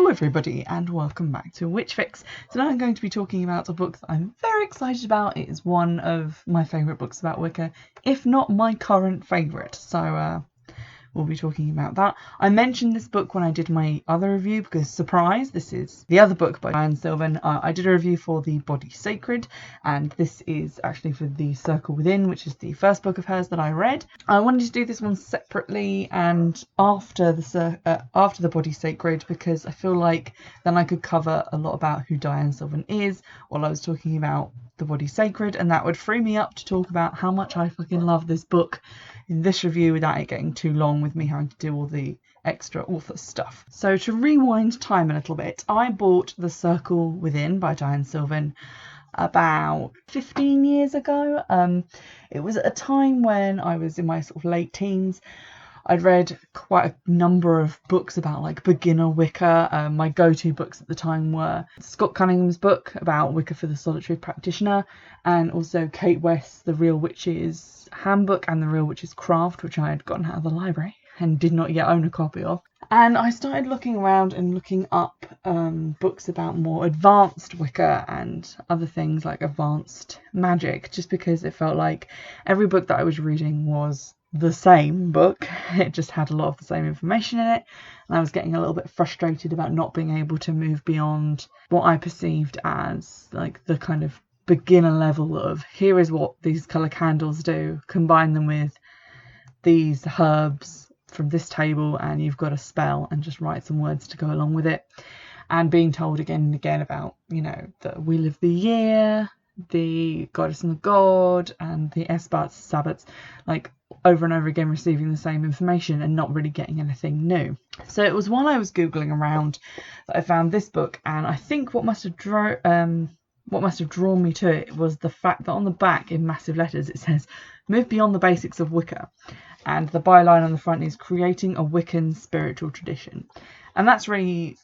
Hello everybody and welcome back to Witchfix. So now I'm going to be talking about a book that I'm very excited about. It is one of my favourite books about Wicca, if not my current favourite. So we'll be talking about that. I mentioned this book when I did my other review because, surprise, this is the other book by Dianne Sylvan. I did a review for The Body Sacred, and this is actually for The Circle Within, which is the first book of hers that I read. I wanted to do this one separately and after the Body Sacred, because I feel like then I could cover a lot about who Dianne Sylvan is while I was talking about The Body Sacred, and that would free me up to talk about how much I fucking love this book in this review without it getting too long with me having to do all the extra author stuff. So to rewind time a little bit, I bought The Circle Within by Dianne Sylvan about 15 years ago. It was at a time when I was in my sort of late teens. I'd read quite a number of books about like beginner Wicca. My go-to books at the time were Scott Cunningham's book about Wicca for the Solitary Practitioner, and also Kate West's The Real Witch's Handbook and The Real Witch's Craft, which I had gotten out of the library and did not yet own a copy of. And I started looking around and looking up books about more advanced Wicca and other things like advanced magic, just because it felt like every book that I was reading was the same book. It just had a lot of the same information in it, and I was getting a little bit frustrated about not being able to move beyond what I perceived as like the kind of beginner level of here is what these colour candles do, combine them with these herbs from this table and you've got a spell, and just write some words to go along with it. And being told again and again about, you know, the Wheel of the Year, the Goddess and the God, and the Esbats, Sabbats, like over and over again receiving the same information and not really getting anything new. So it was while I was googling around that I found this book, and I think what must have drawn me to it was the fact that on the back in massive letters it says "Move beyond the basics of Wicca," and the byline on the front is "Creating a Wiccan spiritual tradition." And that's really,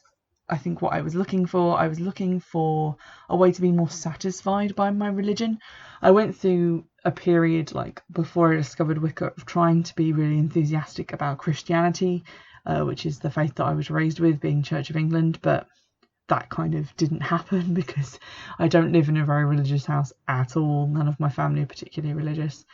I think, what I was looking for. I was looking for a way to be more satisfied by my religion. I went through a period, like before I discovered Wicca, of trying to be really enthusiastic about Christianity, which is the faith that I was raised with, being Church of England, but that kind of didn't happen because I don't live in a very religious house at all. None of my family are particularly religious,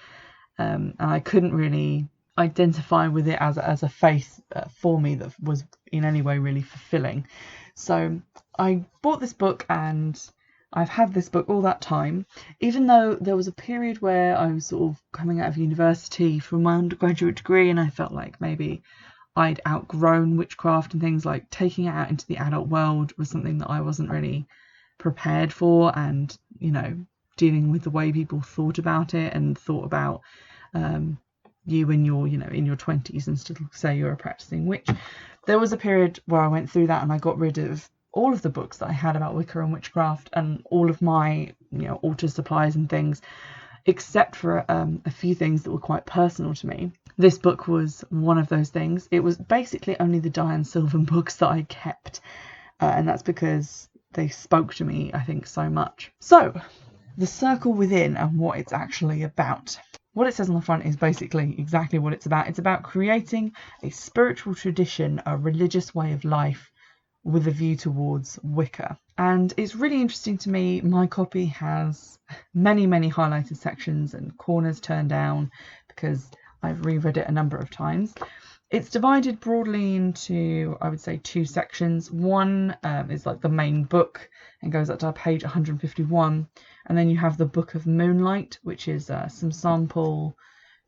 and I couldn't really identify with it as a faith for me that was in any way really fulfilling. So I bought this book, and I've had this book all that time, even though there was a period where I was sort of coming out of university from my undergraduate degree, and I felt like maybe I'd outgrown witchcraft and things. Like taking it out into the adult world was something that I wasn't really prepared for, and, you know, dealing with the way people thought about it and thought about you when you're, you know, in your 20s and still say you're a practicing witch. There was a period where I went through that, and I got rid of all of the books that I had about Wicca and witchcraft and all of my, you know, altar supplies and things, except for a few things that were quite personal to me. This book was one of those things. It was basically only the Dianne Sylvan books that I kept, and that's because they spoke to me, I think, so much. So, The Circle Within and what it's actually about. What it says on the front is basically exactly what it's about. It's about creating a spiritual tradition, a religious way of life with a view towards Wicca. And it's really interesting to me. My copy has many, many highlighted sections and corners turned down because I've reread it a number of times. It's divided broadly into, I would say, two sections. One is like the main book and goes up to page 151. And then you have the Book of Moonlight, which is some sample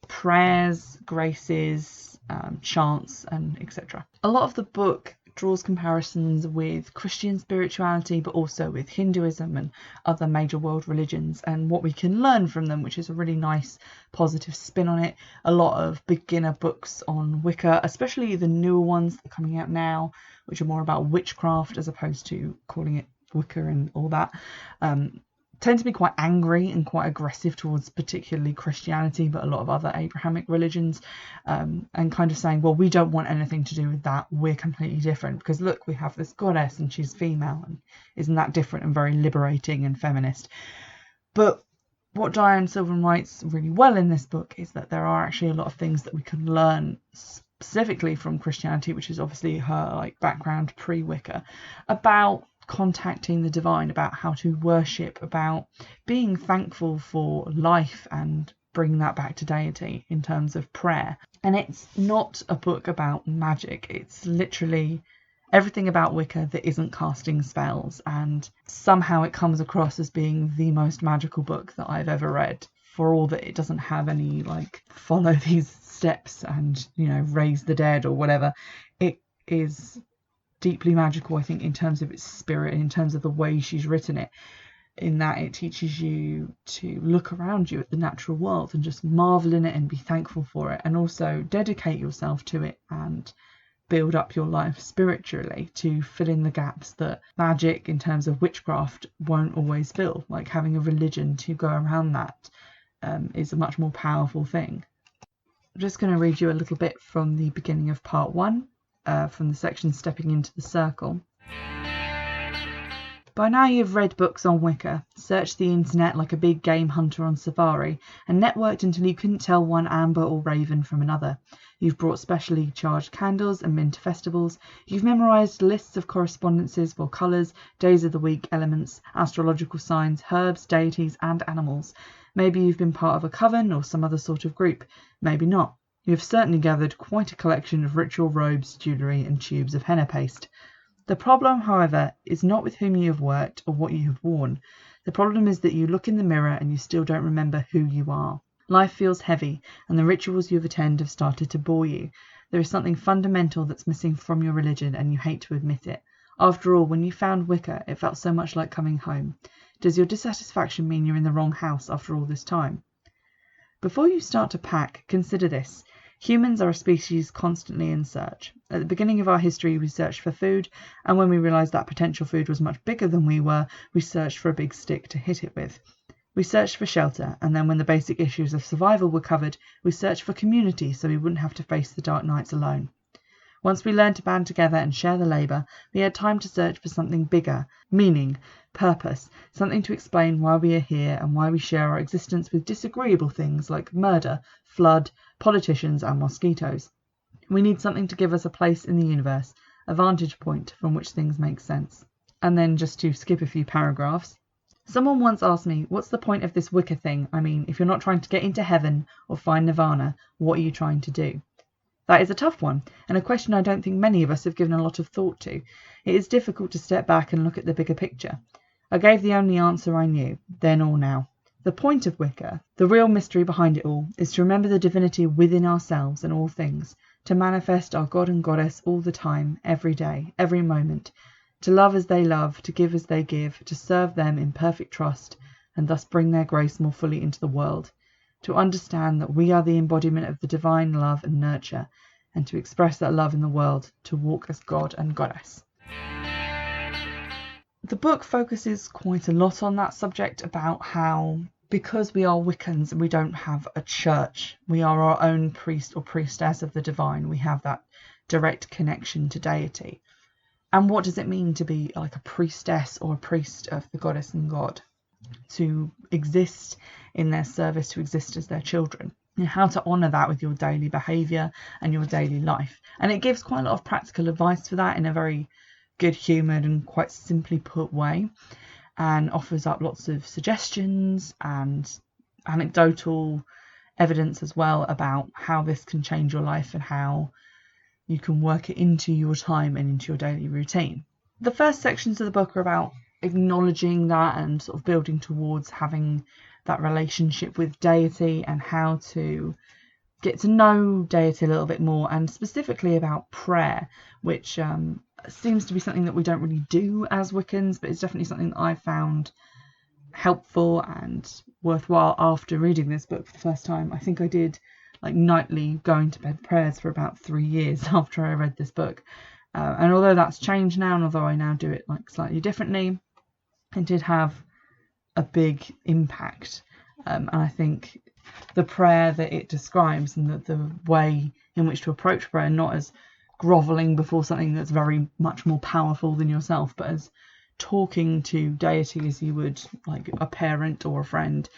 prayers, graces, chants, and etc. A lot of the book draws comparisons with Christian spirituality, but also with Hinduism and other major world religions, and what we can learn from them, which is a really nice positive spin on it. A lot of beginner books on Wicca, especially the newer ones that are coming out now, which are more about witchcraft as opposed to calling it Wicca and all that, tend to be quite angry and quite aggressive towards particularly Christianity, but a lot of other Abrahamic religions, and kind of saying, well, we don't want anything to do with that, we're completely different, because look, we have this goddess and she's female, and isn't that different and very liberating and feminist. But what Dianne Sylvan writes really well in this book is that there are actually a lot of things that we can learn specifically from Christianity, which is obviously her like background pre-Wicca, about contacting the divine, about how to worship, about being thankful for life and bringing that back to deity in terms of prayer. And it's not a book about magic. It's literally everything about Wicca that isn't casting spells, and somehow it comes across as being the most magical book that I've ever read, for all that it doesn't have any like follow these steps and, you know, raise the dead or whatever. It is deeply magical, I think, in terms of its spirit, in terms of the way she's written it, in that it teaches you to look around you at the natural world and just marvel in it and be thankful for it, and also dedicate yourself to it and build up your life spiritually to fill in the gaps that magic, in terms of witchcraft, won't always fill. Like having a religion to go around that is a much more powerful thing. I'm just going to read you a little bit from the beginning of part 1, from the section Stepping into the Circle. By now you've read books on Wicca, searched the internet like a big game hunter on safari, and networked until you couldn't tell one amber or raven from another. You've brought specially charged candles and been to festivals. You've memorised lists of correspondences for colours, days of the week, elements, astrological signs, herbs, deities and animals. Maybe you've been part of a coven or some other sort of group. Maybe not. You have certainly gathered quite a collection of ritual robes, jewellery and tubes of henna paste. The problem, however, is not with whom you have worked or what you have worn. The problem is that you look in the mirror and you still don't remember who you are. Life feels heavy, and the rituals you have attended have started to bore you. There is something fundamental that's missing from your religion, and you hate to admit it. After all, when you found Wicca, it felt so much like coming home. Does your dissatisfaction mean you're in the wrong house after all this time? Before you start to pack, consider this. Humans are a species constantly in search. At the beginning of our history, we searched for food, and when we realised that potential food was much bigger than we were, we searched for a big stick to hit it with. We searched for shelter, and then when the basic issues of survival were covered, we searched for community so we wouldn't have to face the dark nights alone. Once we learned to band together and share the labour, we had time to search for something bigger, meaning, purpose, something to explain why we are here and why we share our existence with disagreeable things like murder, flood, politicians and mosquitoes. We need something to give us a place in the universe, a vantage point from which things make sense. And then, just to skip a few paragraphs, someone once asked me, what's the point of this Wicca thing? I mean, if you're not trying to get into heaven or find nirvana, what are you trying to do? That is a tough one, and a question I don't think many of us have given a lot of thought to. It is difficult to step back and look at the bigger picture. I gave the only answer I knew, then or now. The point of Wicca, the real mystery behind it all, is to remember the divinity within ourselves and all things, to manifest our God and Goddess all the time, every day, every moment, to love as they love, to give as they give, to serve them in perfect trust, and thus bring their grace more fully into the world, to understand that we are the embodiment of the divine love and nurture, and to express that love in the world, to walk as God and Goddess. The book focuses quite a lot on that subject, about how, because we are Wiccans and we don't have a church, we are our own priest or priestess of the divine. We have that direct connection to deity. And what does it mean to be like a priestess or a priest of the goddess and God? To exist in their service, to exist as their children. And how to honour that with your daily behaviour and your daily life. And it gives quite a lot of practical advice for that in a very good-humoured and quite simply put way, and offers up lots of suggestions and anecdotal evidence as well about how this can change your life and how you can work it into your time and into your daily routine. The first sections of the book are about acknowledging that and sort of building towards having that relationship with deity and how to get to know deity a little bit more, and specifically about prayer, which seems to be something that we don't really do as Wiccans, but it's definitely something that I found helpful and worthwhile after reading this book for the first time. I think I did like nightly going to bed prayers for about 3 years after I read this book, and although that's changed now, and although I now do it like slightly differently, it did have a big impact, and I think the prayer that it describes and the way in which to approach prayer, not as grovelling before something that's very much more powerful than yourself, but as talking to deity as you would like a parent or a friend,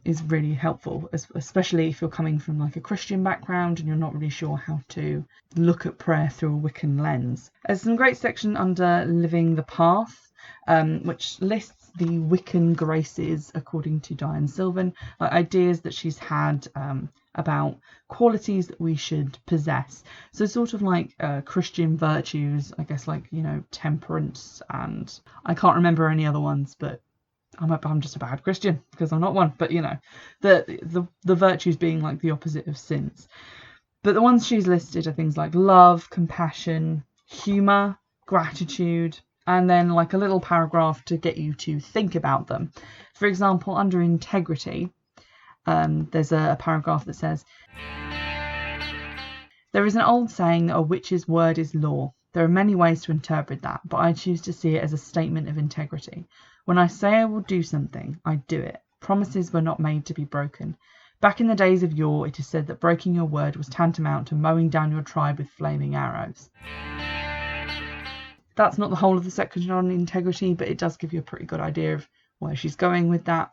is really helpful, especially if you're coming from like a Christian background and you're not really sure how to look at prayer through a Wiccan lens. There's some great section under Living the Path, which lists the Wiccan graces according to Dianne Sylvan, like ideas that she's had about qualities that we should possess. So sort of like Christian virtues, I guess, like, you know, temperance, and I can't remember any other ones, but I'm just a bad Christian because I'm not one. But you know, the virtues being like the opposite of sins. But the ones she's listed are things like love, compassion, humour, gratitude, and then like a little paragraph to get you to think about them. For example, under integrity, there's a paragraph that says, "There is an old saying that a witch's word is law. There are many ways to interpret that, but I choose to see it as a statement of integrity. When I say I will do something, I do it. Promises were not made to be broken. Back in the days of yore, it is said that breaking your word was tantamount to mowing down your tribe with flaming arrows." That's not the whole of the section on integrity, but it does give you a pretty good idea of where she's going with that.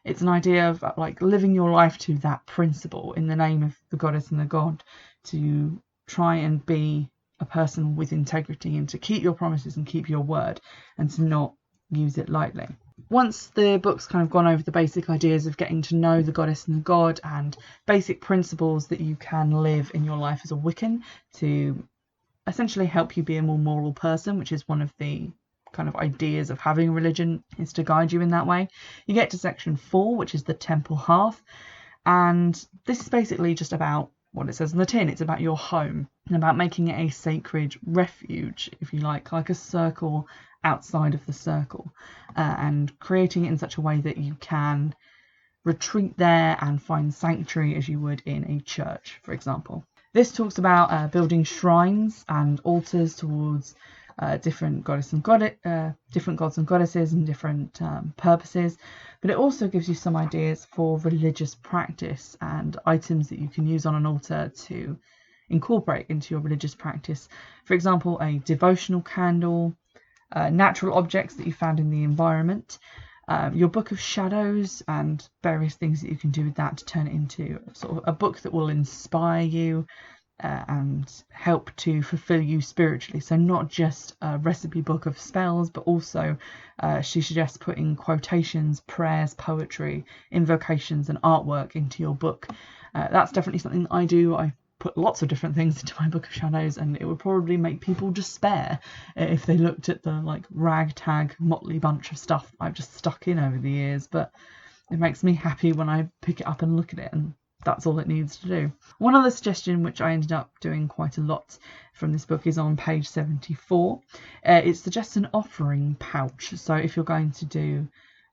It's an idea of like living your life to that principle in the name of the goddess and the god, to try and be a person with integrity and to keep your promises and keep your word and to not use it lightly. Once the book's kind of gone over the basic ideas of getting to know the goddess and the god and basic principles that you can live in your life as a Wiccan to essentially help you be a more moral person, which is one of the kind of ideas of having a religion, is to guide you in that way, you get to section 4, which is the temple hearth. And this is basically just about what it says in the tin. It's about your home and about making it a sacred refuge, if you like a circle outside of the circle, and creating it in such a way that you can retreat there and find sanctuary as you would in a church, for example. This talks about building shrines and altars towards different gods and goddesses and different purposes, but it also gives you some ideas for religious practice and items that you can use on an altar to incorporate into your religious practice. For example, a devotional candle, natural objects that you found in the environment, your book of shadows, and various things that you can do with that to turn it into sort of a book that will inspire you and help to fulfill you spiritually. So not just a recipe book of spells, but also she suggests putting quotations, prayers, poetry, invocations and artwork into your book. That's definitely something I do. I put lots of different things into my book of shadows, and it would probably make people despair if they looked at the like ragtag motley bunch of stuff I've just stuck in over the years. But it makes me happy when I pick it up and look at it, and that's all it needs to do. One other suggestion, which I ended up doing quite a lot from this book, is on page 74. It suggests an offering pouch. So if you're going to do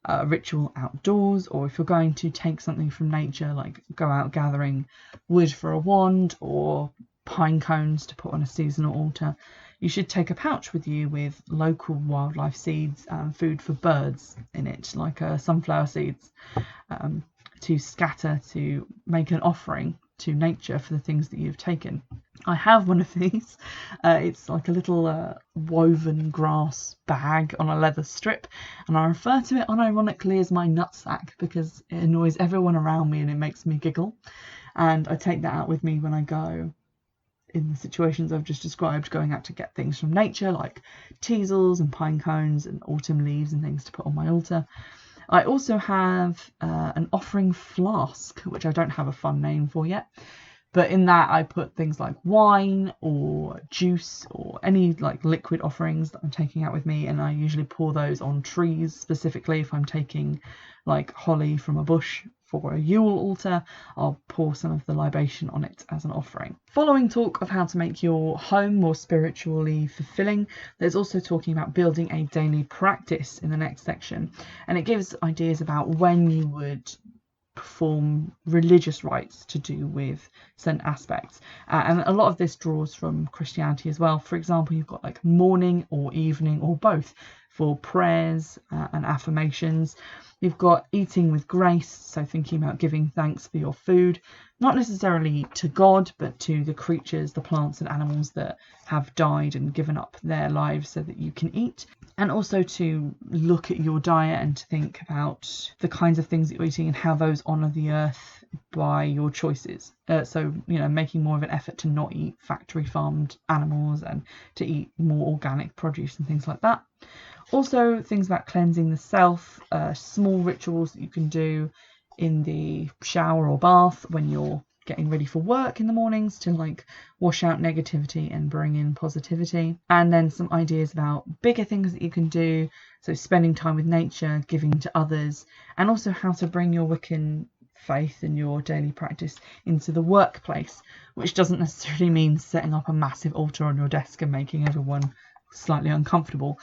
a ritual outdoors, or if you're going to take something from nature, like go out gathering wood for a wand or pine cones to put on a seasonal altar, you should take a pouch with you with local wildlife seeds and food for birds in it, like sunflower seeds, to scatter to make an offering to nature for the things that you've taken. I have one of these. It's like a little woven grass bag on a leather strip, and I refer to it unironically as my nutsack because it annoys everyone around me and it makes me giggle. And I take that out with me when I go in the situations I've just described, going out to get things from nature like teasels and pine cones and autumn leaves and things to put on my altar. I also have an offering flask, which I don't have a fun name for yet, but in that I put things like wine or juice or any like liquid offerings that I'm taking out with me, and I usually pour those on trees. Specifically, if I'm taking like holly from a bush for a Yule altar, I'll pour some of the libation on it as an offering. Following talk of how to make your home more spiritually fulfilling, there's also talking about building a daily practice in the next section, and it gives ideas about when you would perform religious rites to do with certain aspects, and a lot of this draws from Christianity as well. For example, you've got like morning or evening or both for prayers and affirmations. You've got eating with grace, so thinking about giving thanks for your food, not necessarily to God, but to the creatures, the plants and animals that have died and given up their lives so that you can eat. And also to look at your diet and to think about the kinds of things that you're eating and how those honour the earth by your choices. So, making more of an effort to not eat factory farmed animals and to eat more organic produce and things like that. Also, things about cleansing the self, small rituals that you can do in the shower or bath when you're getting ready for work in the mornings to like wash out negativity and bring in positivity. And then some ideas about bigger things that you can do, so spending time with nature, giving to others, and also how to bring your Wiccan faith and your daily practice into the workplace, which doesn't necessarily mean setting up a massive altar on your desk and making everyone slightly uncomfortable.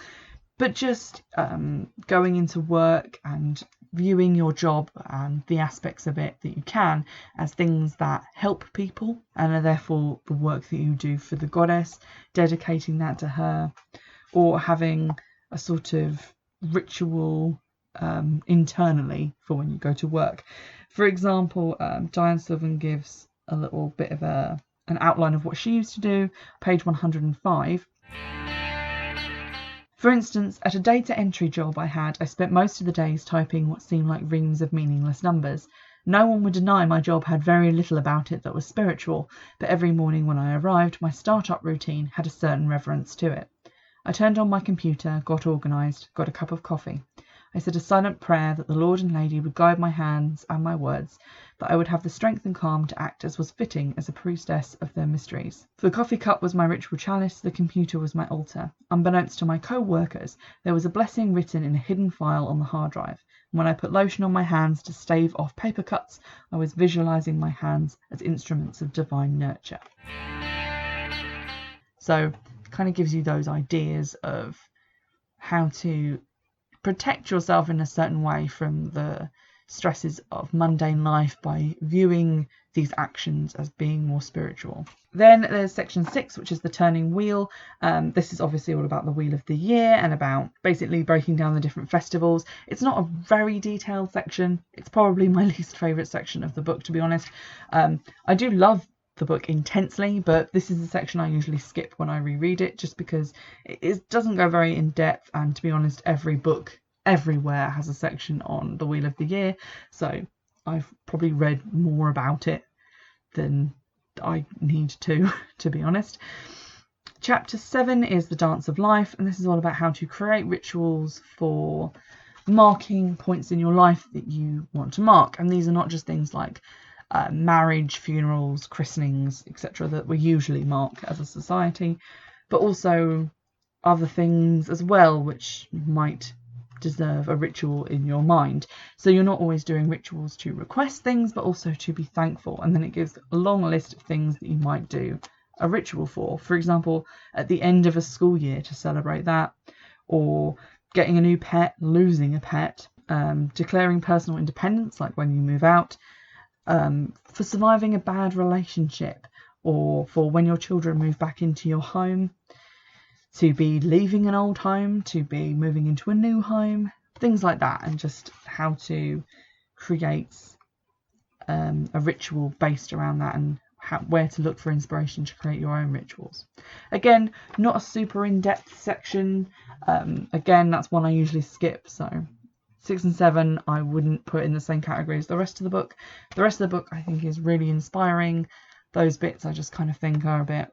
But just going into work and viewing your job and the aspects of it that you can as things that help people and are therefore the work that you do for the goddess, dedicating that to her, or having a sort of ritual internally for when you go to work. For example, Dianne Sylvan gives a little bit of an outline of what she used to do, page 105. For instance, at a data entry job I spent most of the days typing what seemed like reams of meaningless numbers. No one would deny my job had very little about it that was spiritual, but every morning when I arrived, my start-up routine had a certain reverence to it. I turned on my computer, got organised, got a cup of coffee. I said a silent prayer that the Lord and Lady would guide my hands and my words, that I would have the strength and calm to act as was fitting as a priestess of their mysteries. The coffee cup was my ritual chalice, the computer was my altar. Unbeknownst to my co-workers, there was a blessing written in a hidden file on the hard drive. And when I put lotion on my hands to stave off paper cuts, I was visualising my hands as instruments of divine nurture. So it kind of gives you those ideas of how to protect yourself in a certain way from the stresses of mundane life by viewing these actions as being more spiritual. Then there's section 6, which is the turning wheel. This is obviously all about the wheel of the year and about basically breaking down the different festivals. It's not a very detailed section. It's probably my least favourite section of the book, to be honest. I do love the book intensely, but this is the section I usually skip when I reread it, just because it doesn't go very in depth, and to be honest, every book everywhere has a section on the Wheel of the Year, so I've probably read more about it than I need to be honest. Chapter 7 is the Dance of Life, and this is all about how to create rituals for marking points in your life that you want to mark, and these are not just things like marriage, funerals, christenings, etc. that we usually mark as a society, but also other things as well which might deserve a ritual in your mind. So you're not always doing rituals to request things, but also to be thankful. And then it gives a long list of things that you might do a ritual for. For example, at the end of a school year to celebrate that, or getting a new pet, losing a pet, declaring personal independence, like when you move out, for surviving a bad relationship, or for when your children move back into your home, to be leaving an old home, to be moving into a new home, things like that, and just how to create a ritual based around that, and where to look for inspiration to create your own rituals. Again, not a super in-depth section. Again, that's one I usually skip, so 6 and 7 I wouldn't put in the same category as the rest of the book. The rest of the book I think is really inspiring. Those bits I just kind of think are a bit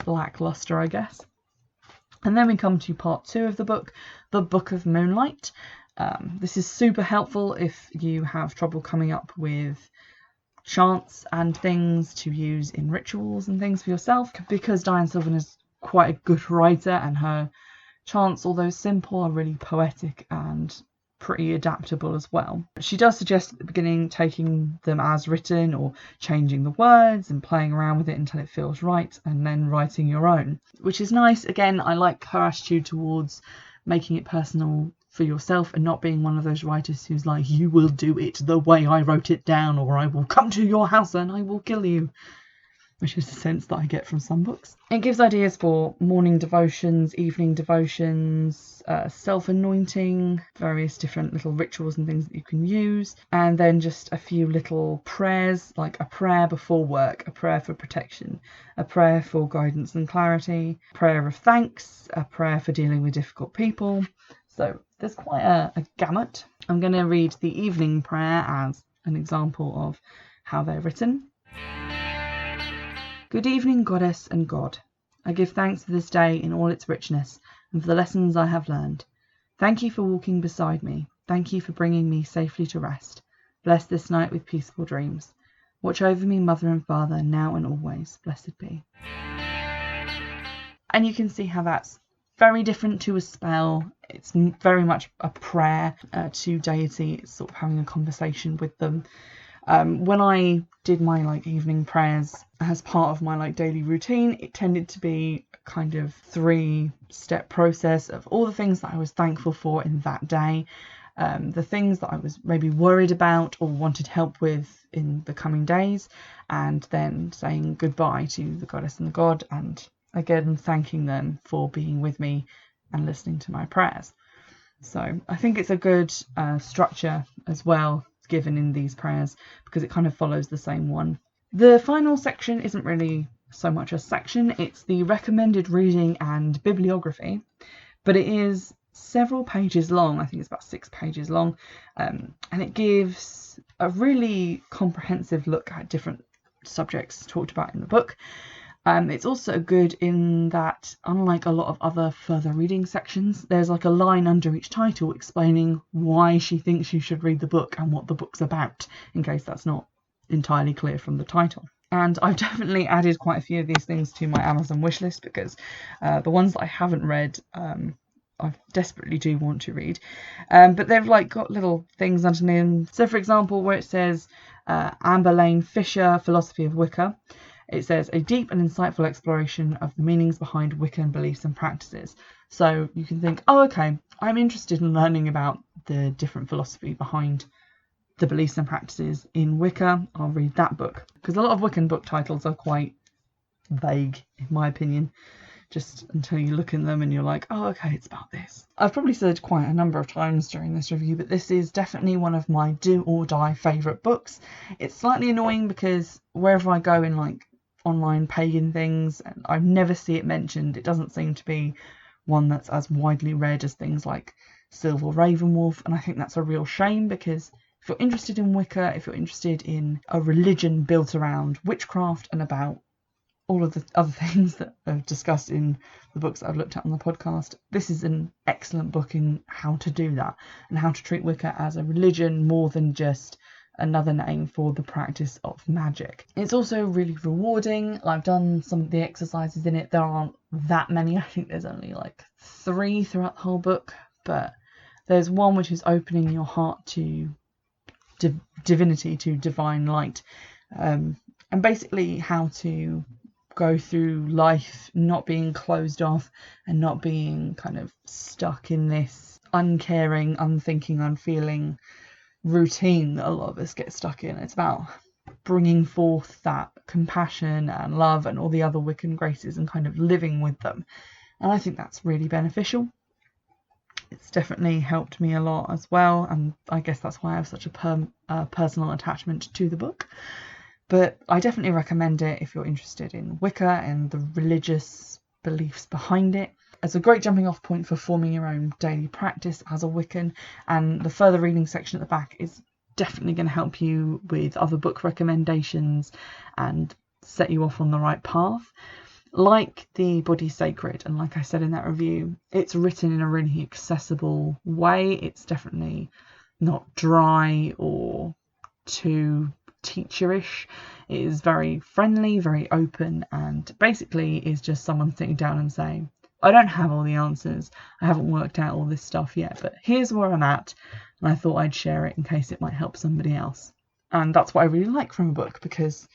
lackluster, I guess. And then we come to part 2 of the book, the Book of Moonlight. This is super helpful if you have trouble coming up with chants and things to use in rituals and things for yourself, because Dianne Sylvan is quite a good writer, and her chants, although simple, are really poetic and pretty adaptable as well. She does suggest at the beginning taking them as written, or changing the words and playing around with it until it feels right, and then writing your own, which is nice. Again, I like her attitude towards making it personal for yourself and not being one of those writers who's like, you will do it the way I wrote it down, or I will come to your house and I will kill you. which is the sense that I get from some books. It gives ideas for morning devotions, evening devotions, self-anointing, various different little rituals and things that you can use, and then just a few little prayers, like a prayer before work, a prayer for protection, a prayer for guidance and clarity, prayer of thanks, a prayer for dealing with difficult people. So there's quite a gamut. I'm going to read the evening prayer as an example of how they're written. Good evening, Goddess and God. I give thanks for this day in all its richness and for the lessons I have learned. Thank you for walking beside me. Thank you for bringing me safely to rest. Bless this night with peaceful dreams. Watch over me, Mother and Father, now and always. Blessed be. And you can see how that's very different to a spell. It's very much a prayer to deity. It's sort of having a conversation with them. When I did my evening prayers as part of my daily routine, it tended to be a kind of 3-step process of all the things that I was thankful for in that day, the things that I was maybe worried about or wanted help with in the coming days, and then saying goodbye to the goddess and the god, and again thanking them for being with me and listening to my prayers. So I think it's a good structure as well given in these prayers, because it kind of follows the same one. The final section isn't really so much a section, it's the recommended reading and bibliography, but it is several pages long. I think it's about 6 pages long, and it gives a really comprehensive look at different subjects talked about in the book. It's also good in that, unlike a lot of other further reading sections, there's a line under each title explaining why she thinks you should read the book and what the book's about, in case that's not entirely clear from the title. And I've definitely added quite a few of these things to my Amazon wishlist, because the ones that I haven't read, I desperately do want to read. But they've got little things underneath them. So for example, where it says Amber Lane Fisher, Philosophy of Wicca, it says a deep and insightful exploration of the meanings behind Wiccan beliefs and practices. So you can think, oh, okay, I'm interested in learning about the different philosophy behind the beliefs and practices in Wicca. I'll read that book, because a lot of Wiccan book titles are quite vague, in my opinion, just until you look in them and you're like, oh, okay, it's about this. I've probably said quite a number of times during this review, but this is definitely one of my do or die favourite books. It's slightly annoying because wherever I go in online pagan things, and I never see it mentioned. It doesn't seem to be one that's as widely read as things like Silver Ravenwolf, and I think that's a real shame, because if you're interested in Wicca, if you're interested in a religion built around witchcraft and about all of the other things that I've discussed in the books that I've looked at on the podcast, this is an excellent book in how to do that and how to treat Wicca as a religion more than just another name for the practice of magic. It's also really rewarding. I've done some of the exercises in it. There aren't that many. I think there's only 3 throughout the whole book, but there's one which is opening your heart to divinity, to divine light, and basically how to go through life not being closed off and not being kind of stuck in this uncaring, unthinking, unfeeling routine that a lot of us get stuck in. It's about bringing forth that compassion and love and all the other Wiccan graces and kind of living with them, and I think that's really beneficial. It's definitely helped me a lot as well, and I guess that's why I have such a personal attachment to the book. But I definitely recommend it if you're interested in Wicca and the religious beliefs behind it. It's a great jumping off point for forming your own daily practice as a Wiccan, and the further reading section at the back is definitely going to help you with other book recommendations and set you off on the right path. Like the Body Sacred, and like I said in that review, it's written in a really accessible way. It's definitely not dry or too teacherish. It is very friendly, very open, and basically is just someone sitting down and saying, I don't have all the answers, I haven't worked out all this stuff yet, but here's where I'm at, and I thought I'd share it in case it might help somebody else. And that's what I really like from a book, because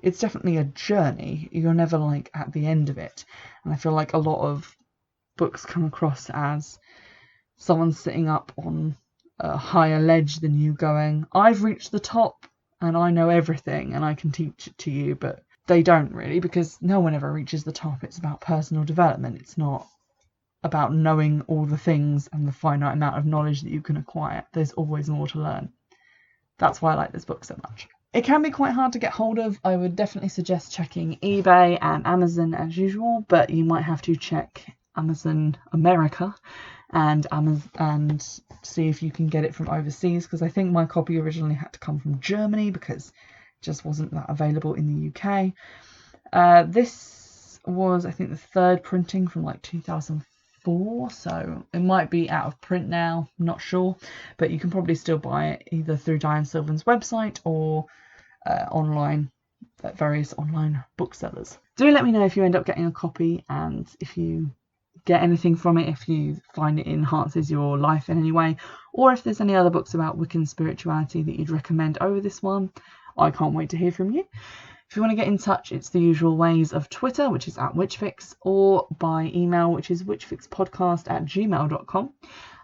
it's definitely a journey. You're never at the end of it. And I feel like a lot of books come across as someone sitting up on a higher ledge than you going, I've reached the top and I know everything and I can teach it to you. But they don't really, because no one ever reaches the top. It's about personal development. It's not about knowing all the things and the finite amount of knowledge that you can acquire. There's always more to learn. That's why I like this book so much. It can be quite hard to get hold of. I would definitely suggest checking eBay and Amazon as usual, but you might have to check Amazon America and Amazon and see if you can get it from overseas, because I think my copy originally had to come from Germany because it just wasn't that available in the UK. This was, I think, the third printing from like 2004, so it might be out of print now, I'm not sure, but you can probably still buy it either through Dianne Sylvan's website or online at various online booksellers. Do let me know if you end up getting a copy and if you get anything from it, if you find it enhances your life in any way, or if there's any other books about Wiccan spirituality that you'd recommend over this one. I can't wait to hear from you. If you want to get in touch, it's the usual ways of Twitter, which is @Witchfix, or by email, which is witchfixpodcast@gmail.com.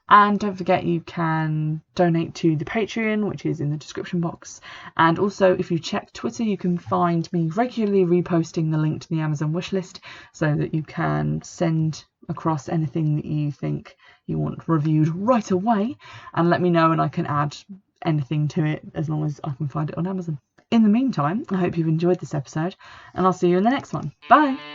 And don't forget, you can donate to the Patreon, which is in the description box. And also, if you check Twitter, you can find me regularly reposting the link to the Amazon wishlist so that you can send across anything that you think you want reviewed right away and let me know, and I can add anything to it as long as I can find it on Amazon. In the meantime, I hope you've enjoyed this episode, and I'll see you in the next one. Bye!